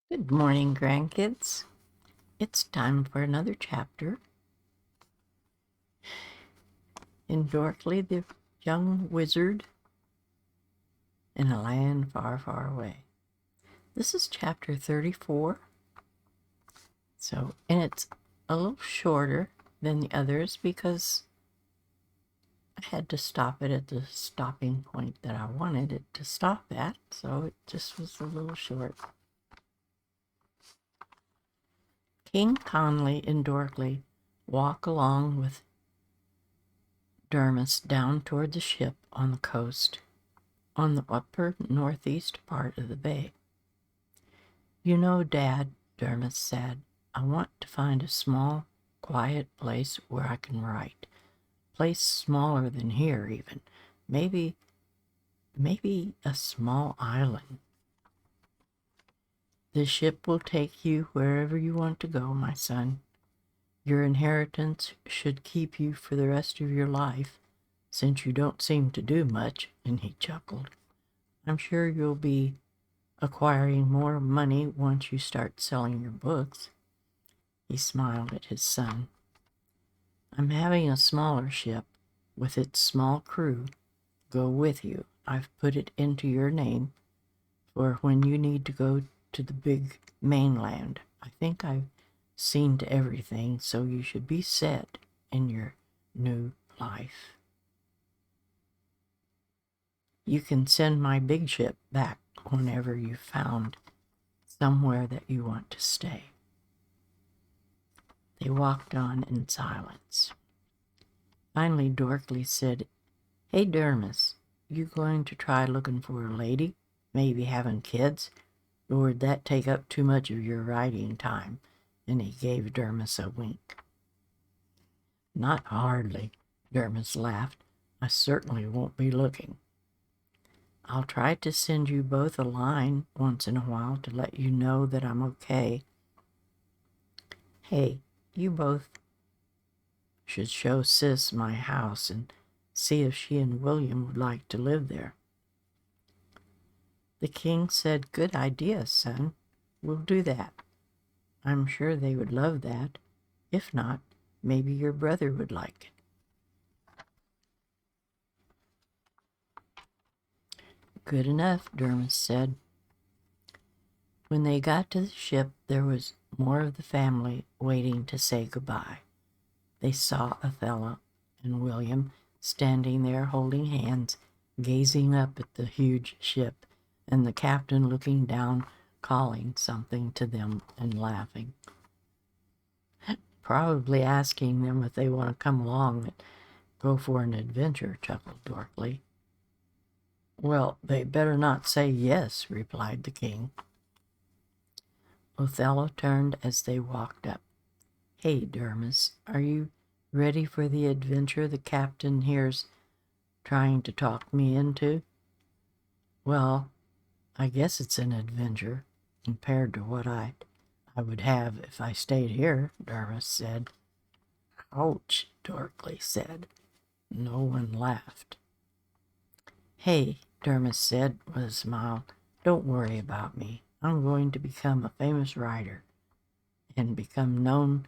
Good morning, grandkids. It's time for another chapter in Dorkly, the young wizard in a land far, far away. This is chapter 34. And it's a little shorter than the others because I had to stop it at the stopping point that I wanted it to stop at, so it just was a little short. King Conley and Dorkly walk along with Dermis down toward the ship on the coast, on the upper northeast part of the bay. "You know, Dad," Dermis said, "I want to find a small, quiet place where I can write. Place smaller than here, even. Maybe a small island." "The ship will take you wherever you want to go, my son. Your inheritance should keep you for the rest of your life, since you don't seem to do much," and he chuckled. "I'm sure you'll be acquiring more money once you start selling your books." He smiled at his son. "I'm having a smaller ship, with its small crew, go with you. I've put it into your name for when you need to go to the big mainland. I think I've seen to everything, so you should be set in your new life. You can send my big ship back whenever you've found somewhere that you want to stay." They walked on in silence. Finally, Dorkly said, "Hey, Dermis, you going to try looking for a lady? Maybe having kids? Or would that take up too much of your writing time?" And he gave Dermis a wink. "Not hardly," Dermis laughed. "I certainly won't be looking. I'll try to send you both a line once in a while to let you know that I'm okay. Hey, you both should show Sis my house and see if she and William would like to live there." The king said, "Good idea, son. We'll do that. I'm sure they would love that. If not, maybe your brother would like it." "Good enough," Dermis said. When they got to the ship, there was more of the family waiting to say goodbye. They saw Othello and William standing there holding hands, gazing up at the huge ship, and the captain looking down, calling something to them and laughing. "Probably asking them if they want to come along and go for an adventure," chuckled Dorkly. "Well, they better not say yes," replied the king. Othello turned as they walked up. "Hey, Dermis, are you ready for the adventure the captain here's trying to talk me into?" "Well, I guess it's an adventure compared to what I would have if I stayed here," Dermis said. "Ouch," Dorkly said. No one laughed. "Hey," Dermis said with a smile, "don't worry about me. I'm going to become a famous writer and become known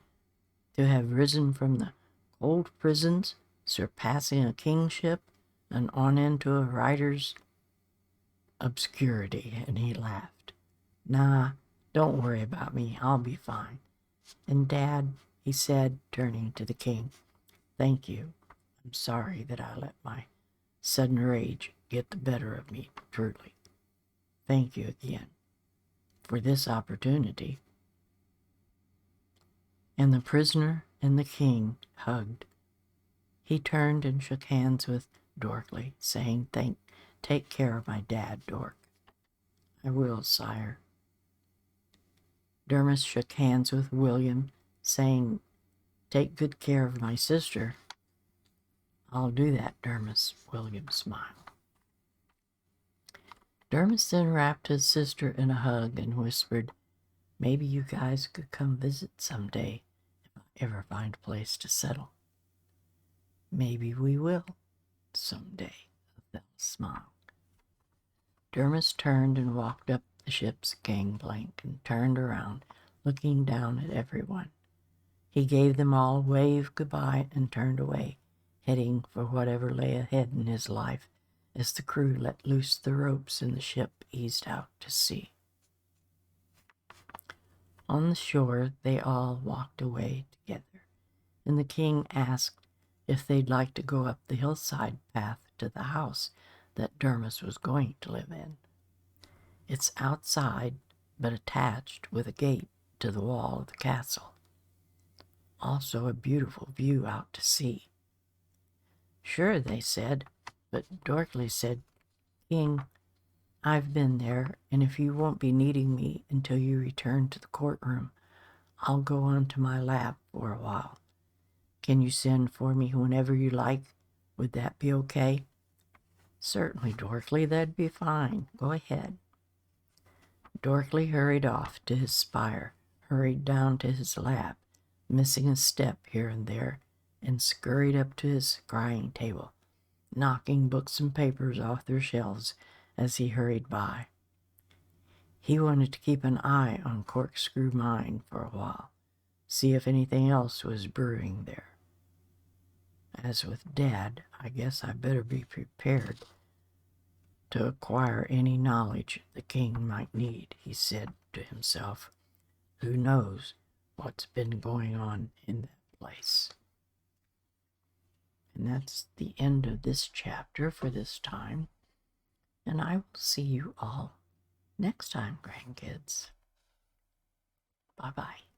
to have risen from the cold prisons, surpassing a kingship, and on into a writer's obscurity." And he laughed. "Nah, don't worry about me. I'll be fine. And Dad," he said, turning to the king, "thank you. I'm sorry that I let my sudden rage get the better of me, truly. Thank you again for this opportunity." And the prisoner and the king hugged. He turned and shook hands with Dorkly, saying, Take care of my dad, Dork." "I will, sire." Dermis shook hands with William, saying, "Take good care of my sister." "I'll do that, Dermis," William smiled. Dermis then wrapped his sister in a hug and whispered, "Maybe you guys could come visit someday if I ever find a place to settle." "Maybe we will someday," Othello smiled. Dermis turned and walked up the ship's gangplank and turned around, looking down at everyone. He gave them all a wave goodbye and turned away, heading for whatever lay ahead in his life as the crew let loose the ropes and the ship eased out to sea. On the shore, they all walked away together, and the king asked if they'd like to go up the hillside path to the house that Dermis was going to live in. It's outside, but attached with a gate to the wall of the castle. Also a beautiful view out to sea. Sure, they said, but Dorkly said, King, I've been there, and if you won't be needing me until you return to the courtroom, I'll go on to my lab for a while. Can you send for me whenever you like? Would that be okay? Certainly, Dorkly, that'd be fine. Go ahead. Dorkly hurried off to his spire, hurried down to his lab, missing a step here and there, and scurried up to his scrying table, knocking books and papers off their shelves as he hurried by. He wanted to keep an eye on Corkscrew Mine for a while, see if anything else was brewing there. As with Dad, I guess I better be prepared to acquire any knowledge the king might need, he said to himself. Who knows what's been going on in that place? And that's the end of this chapter for this time. And I will see you all next time, grandkids. Bye-bye.